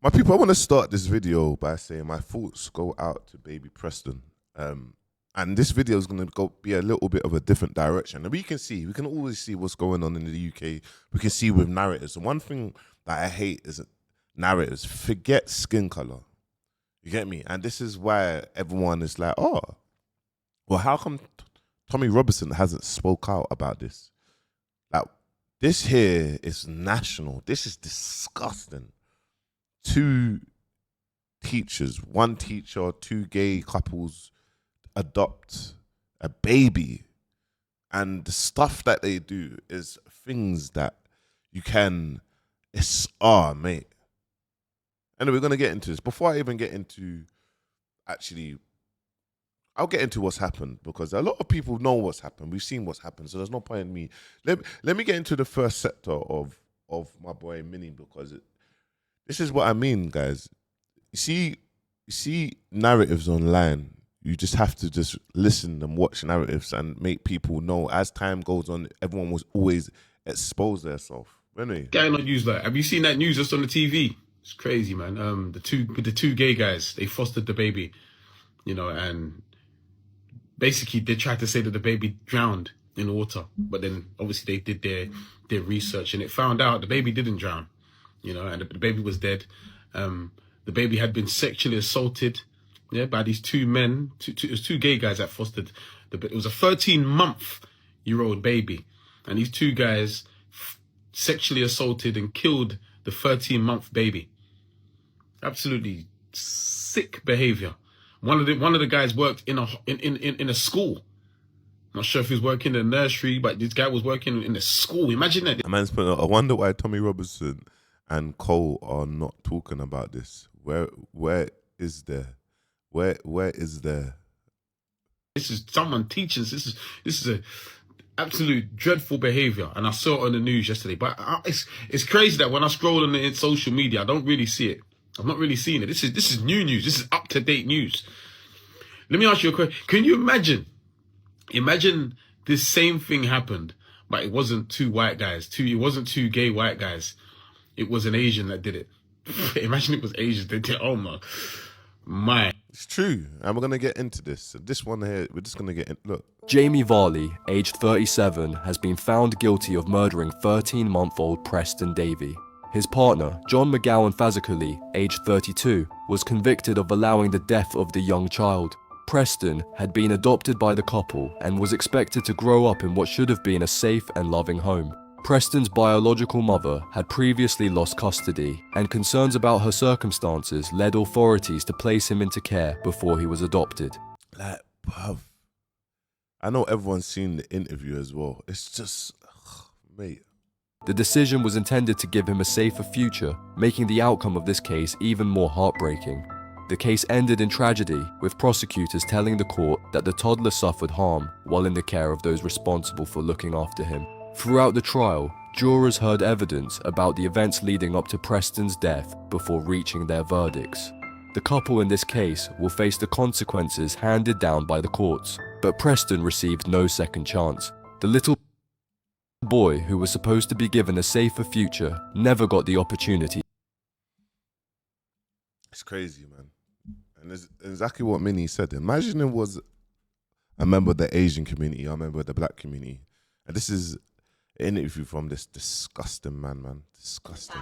My people, I want to start this video by saying my thoughts go out to baby Preston. And this video is going to go be a little bit of a different direction. And we can always see what's going on in the UK. We can see with narratives. And one thing that I hate is narratives. Forget skin color. You get me? And this is why everyone is like, oh, well, how come Tommy Robinson hasn't spoke out about this? Like, this here is national. This is disgusting. Two teachers, one teacher, two gay couples adopt a baby, and the stuff that they do is things that mate. Anyway, we're gonna get into this. Before I even get into I'll get into what's happened, because a lot of people know what's happened. We've seen what's happened, so there's no point in me. Let me get into the first sector of my boy Minnie, because this is what I mean, guys. You see narratives online. You just have to just listen and watch narratives and make people know. As time goes on, everyone was always expose themselves. Really? Getting on news, like, have you seen that news just on the TV? It's crazy, man. The two gay guys, they fostered the baby, and basically they tried to say that the baby drowned in the water, but then obviously they did their research and it found out the baby didn't drown, and the baby was dead. The baby had been sexually assaulted, by these two men. It was two gay guys that fostered it was a 13-month-old baby, and these two guys sexually assaulted and killed the 13-month baby. Absolutely sick behavior. One of the guys worked in a school. I'm not sure if he was working in a nursery, but this guy was working in a school. Imagine that. I wonder why Tommy Robinson and Cole are not talking about this. Where is there? This is someone teaching. This is a absolute dreadful behavior, and I saw it on the news yesterday. But it's crazy that when I scroll on in social media, I don't really see it. I'm not really seeing it. This is new news. This is up-to-date news. Let me ask you a question. Can you imagine this same thing happened, but it wasn't two white guys. It wasn't two gay white guys. It was an Asian that did it. Imagine it was Asians that did it. Oh my. It's true, and we're gonna get into this. This one here, we're just gonna get in. Look. Jamie Varley, aged 37, has been found guilty of murdering 13-month-old Preston Davey. His partner, John McGowan Fazakuli, aged 32, was convicted of allowing the death of the young child. Preston had been adopted by the couple and was expected to grow up in what should have been a safe and loving home. Preston's biological mother had previously lost custody, and concerns about her circumstances led authorities to place him into care before he was adopted. Like, bruv, I know everyone's seen the interview as well. It's just, mate. The decision was intended to give him a safer future, making the outcome of this case even more heartbreaking. The case ended in tragedy, with prosecutors telling the court that the toddler suffered harm while in the care of those responsible for looking after him. Throughout the trial, jurors heard evidence about the events leading up to Preston's death before reaching their verdicts. The couple in this case will face the consequences handed down by the courts, but Preston received no second chance. The little boy, who was supposed to be given a safer future, never got the opportunity. It's crazy, man. And it's exactly what Minnie said. Imagine it was a member of the Asian community, or a member of the black community. And this is an interview from this disgusting man. Disgusting.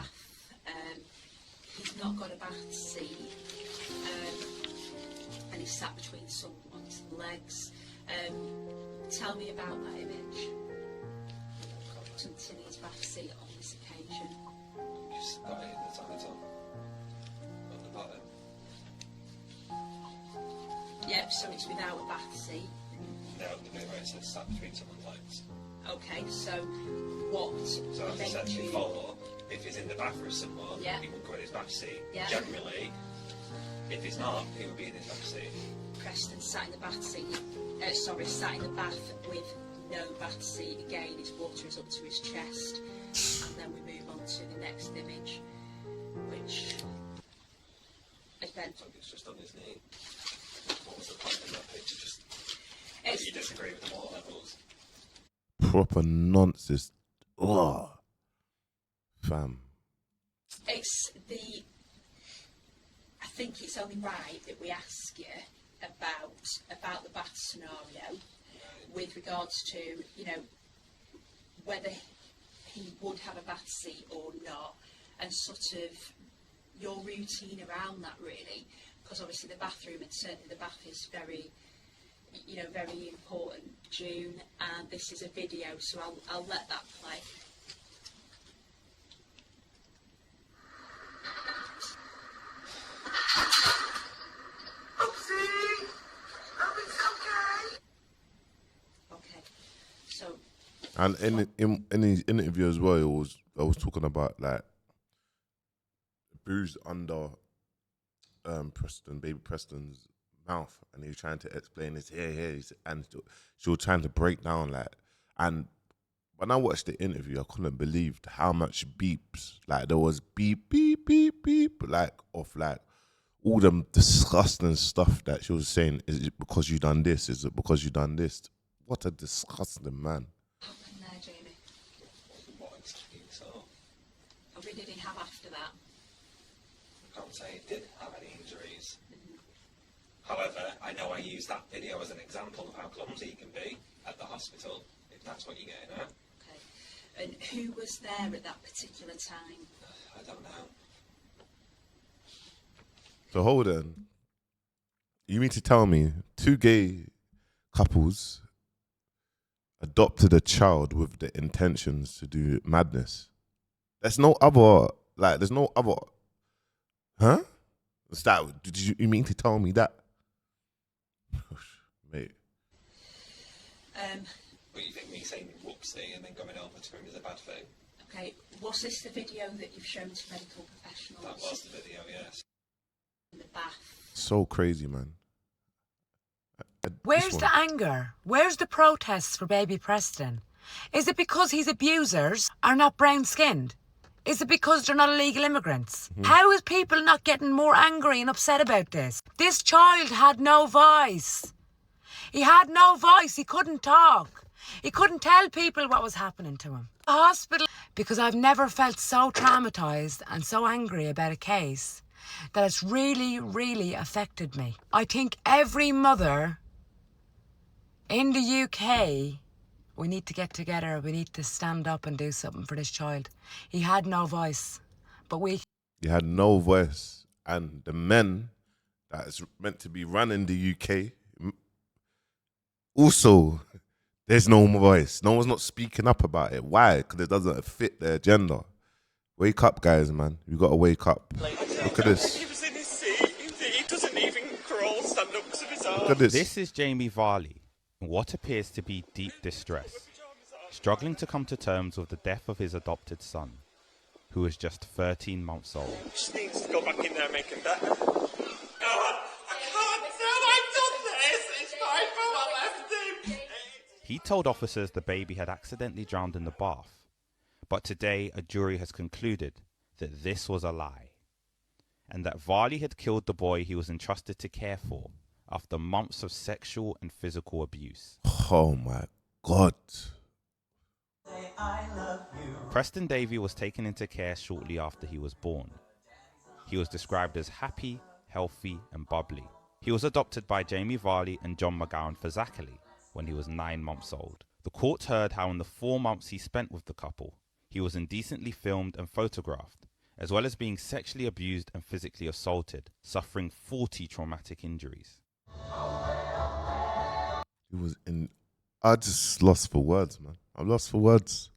He's not got a bath seat, and he's sat between someone's legs. Tell me about that image. In his bath seat on this occasion. Just got it in the toilet on the bottom. Yep, so it's without a bath seat. No, the bit where it says sat between someone's legs. Okay, so what? So as I said before, if he's in the bathroom somewhere, yeah, he would go in his bath seat. Yeah. Generally, if he's not, he would be in his bath seat. Preston sat in the bath seat. Sat in the bath with no bath seat. Again, his water is up to his chest. And then we move on to the next image, which is Ben. So it's just on his knee. What was the point of that picture? Just you disagree with them all levels. Proper nonsense. Oh, fam. It's the think it's only right that we ask you about the bath scenario with regards to, you know, whether he would have a bath seat or not, and sort of your routine around that, really, because obviously the bathroom and certainly the bath is very, you know, very important, June, and this is a video, so I'll let that play. Okay, so And in his interview as well, I was talking about like bruise under baby Preston's mouth, and he was trying to explain his here, and she was trying to break down like, and when I watched the interview, I couldn't believe how much beeps, like there was beep beep beep beep, like of like all them disgusting stuff that she was saying. Is it because you done this? Is it because you done this? What a disgusting man. what happened there, Jamie? What exactly so? What did he have after that? I can't say he did have any injuries. However, I know I used that video as an example of how clumsy he can be at the hospital, if that's what you're getting at. Okay, and who was there at that particular time? I don't know. So hold on. You mean to tell me 2 gay couples adopted a child with the intentions to do madness? There's no other, huh? What's that? You mean to tell me that? Mate. But you think me saying whoopsie and then going over to him is a bad thing? Okay, was this the video that you've shown to medical professionals? That was the video, yes. In the bath. So crazy, man. Where's the anger? Where's the protests for baby Preston? Is it because his abusers are not brown-skinned? Is it because they're not illegal immigrants? How is people not getting more angry and upset about this? This child had no voice. He had no voice. He couldn't talk. He couldn't tell people what was happening to him. The hospital, because I've never felt so traumatised and so angry about a case that it's really, really affected me. I think every mother in the UK, we need to get together. We need to stand up and do something for this child. He had no voice, but we... He had no voice. And the men that is meant to be running the UK, also, there's no voice. No one's not speaking up about it. Why? Because it doesn't fit their agenda. Wake up, guys, man. You got to wake up. Look at this. He was in his seat. He doesn't even crawl, stand up because of his arm. Look at this. This is Jamie Varley in what appears to be deep distress, struggling to come to terms with the death of his adopted son, who was just 13 months old. Just needs to go back in there and make him better. No, I can't. No, I've done this. It's my fault. I left him. He told officers the baby had accidentally drowned in the bath, but today a jury has concluded that this was a lie, and that Varley had killed the boy he was entrusted to care for after months of sexual and physical abuse. Oh, my God. Preston Davey was taken into care shortly after he was born. He was described as happy, healthy and bubbly. He was adopted by Jamie Varley and John McGowan for Zachary when he was 9 months old. The court heard how in the 4 months he spent with the couple, he was indecently filmed and photographed, as well as being sexually abused and physically assaulted, suffering 40 traumatic injuries. He was in... I just lost for words, man. I'm lost for words.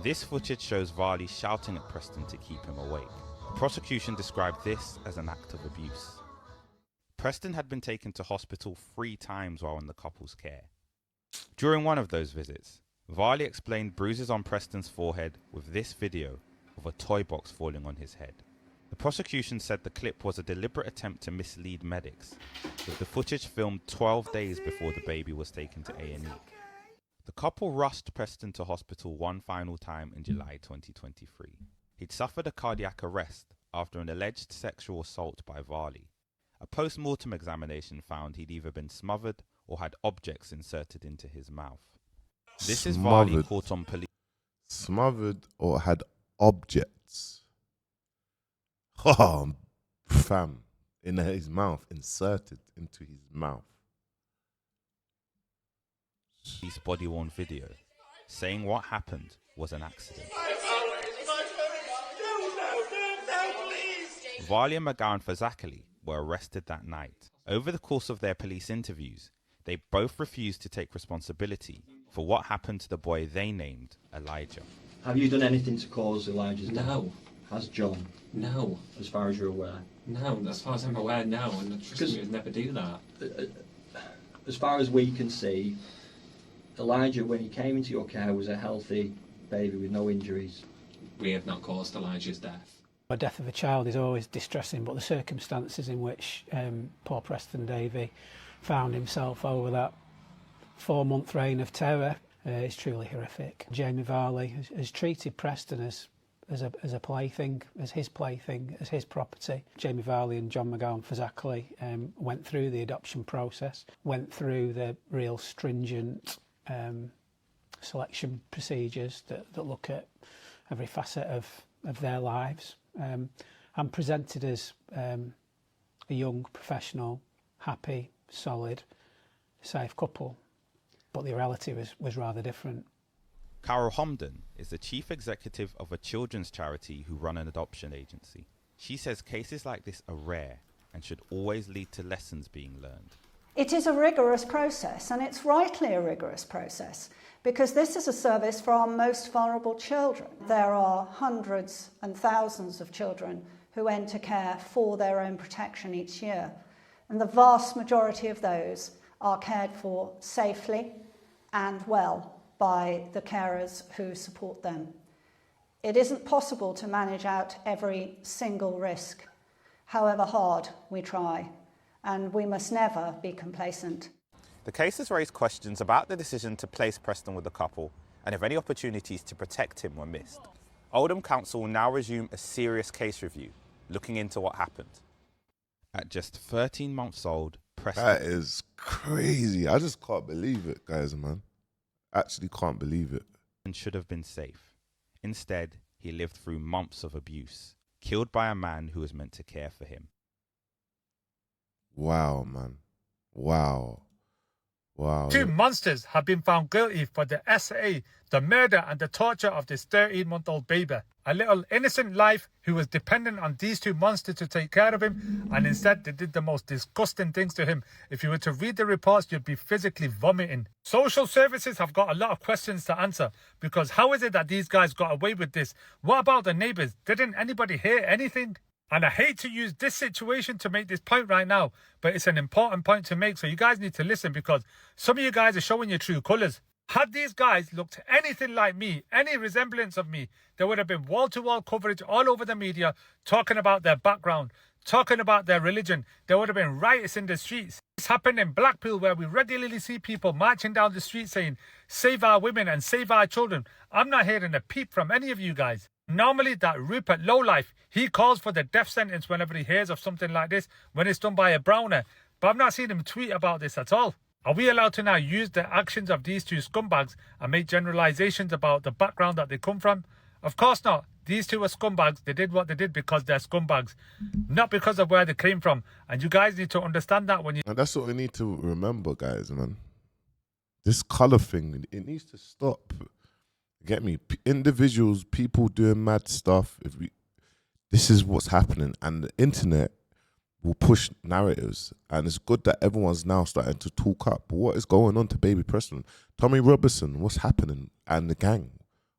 This footage shows Varley shouting at Preston to keep him awake. The prosecution described this as an act of abuse. Preston had been taken to hospital 3 times while in the couple's care. During one of those visits, Varley explained bruises on Preston's forehead with this video of a toy box falling on his head. The prosecution said the clip was a deliberate attempt to mislead medics, with the footage filmed 12 days before the baby was taken to A&E. The couple rushed Preston to hospital one final time in July 2023. He'd suffered a cardiac arrest after an alleged sexual assault by Varley. A post-mortem examination found he'd either been smothered or had objects inserted into his mouth. This is Varley caught on police. Smothered or had objects. Oh, fam, in his mouth, inserted into his mouth. Police body-worn video, saying what happened was an accident. Valia Magar and Fazakali were arrested that night. Over the course of their police interviews, they both refused to take responsibility for what happened to the boy they named Elijah. Have you done anything to cause Elijah's death? No. Has John? No. As far as you're aware? No, as far as I'm aware, no, and trust me, I'd never do that. As far as we can see, Elijah, when he came into your care, was a healthy baby with no injuries. We have not caused Elijah's death. The death of a child is always distressing, but the circumstances in which poor Preston Davey found himself over that 4-month reign of terror is truly horrific. Jamie Varley has treated Preston as a plaything, as his property. Jamie Varley and John McGowan Fazakli went through the adoption process, went through the real stringent selection procedures that look at every facet of their lives. I'm presented as a young, professional, happy, solid, safe couple, but the reality was rather different. Carol Homden is the chief executive of a children's charity who run an adoption agency. She says cases like this are rare and should always lead to lessons being learned. It is a rigorous process, and it's rightly a rigorous process, because this is a service for our most vulnerable children. There are hundreds and thousands of children who enter care for their own protection each year, and the vast majority of those are cared for safely and well by the carers who support them. It isn't possible to manage out every single risk, however hard we try, and we must never be complacent. The case has raised questions about the decision to place Preston with the couple and if any opportunities to protect him were missed. Oldham Council will now resume a serious case review, looking into what happened. At just 13 months old, Preston... That is crazy. I just can't believe it, guys, man. Actually can't believe it. should have been safe. Instead, he lived through months of abuse, killed by a man who was meant to care for him. Wow, man. Wow. Wow. Two monsters have been found guilty for the SA, the murder and the torture of this 13-month-old baby. A little innocent life who was dependent on these two monsters to take care of him, and instead they did the most disgusting things to him. If you were to read the reports, you'd be physically vomiting. Social services have got a lot of questions to answer, because how is it that these guys got away with this? What about the neighbours? Didn't anybody hear anything? And I hate to use this situation to make this point right now, but it's an important point to make, so you guys need to listen, because some of you guys are showing your true colours. Had these guys looked anything like me, any resemblance of me, there would have been wall-to-wall coverage all over the media talking about their background, talking about their religion. There would have been riots in the streets. This happened in Blackpool, where we regularly see people marching down the street saying, "Save our women and save our children." I'm not hearing a peep from any of you guys. Normally, that Rupert Lowlife, he calls for the death sentence whenever he hears of something like this, when it's done by a Browner. But I've not seen him tweet about this at all. Are we allowed to now use the actions of these two scumbags and make generalizations about the background that they come from? Of course not. These two are scumbags. They did what they did because they're scumbags, not because of where they came from. And you guys need to understand that when you... And that's what we need to remember, guys, man. This colour thing, it needs to stop. Get me? Individuals, people doing mad stuff. This is what's happening, and the internet will push narratives, and it's good that everyone's now starting to talk up. But what is going on to Baby Preston? Tommy Robertson, what's happening? And the gang.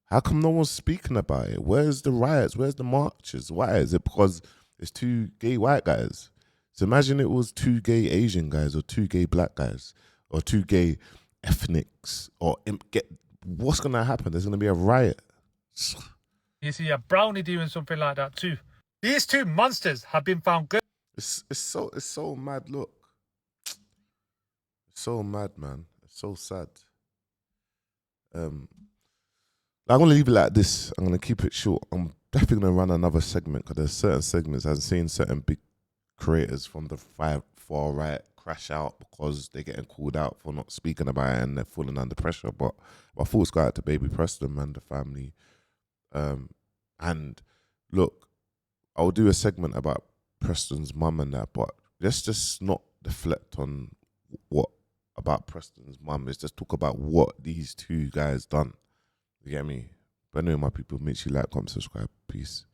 How come no one's speaking about it? Where's the riots? Where's the marches? Why? Is it because it's two gay white guys? So imagine it was two gay Asian guys, or two gay black guys, or two gay ethnics, or what's going to happen? There's going to be a riot. You see a brownie doing something like that too. These two monsters have been found guilty. It's so mad. Look, it's so mad, man. It's so sad. I'm gonna leave it like this. I'm gonna keep it short. I'm definitely gonna run another segment, because there's certain segments I've seen certain big creators from the far right crash out because they're getting called out for not speaking about it and they're falling under pressure. But my thoughts go out to Baby Preston, man, the family. And look, I'll do a segment about Preston's mum and that, but let's just not deflect on what about Preston's mum. Let's just talk about what these two guys done. You get me? But anyway, my people, make sure you like, comment, subscribe. Peace.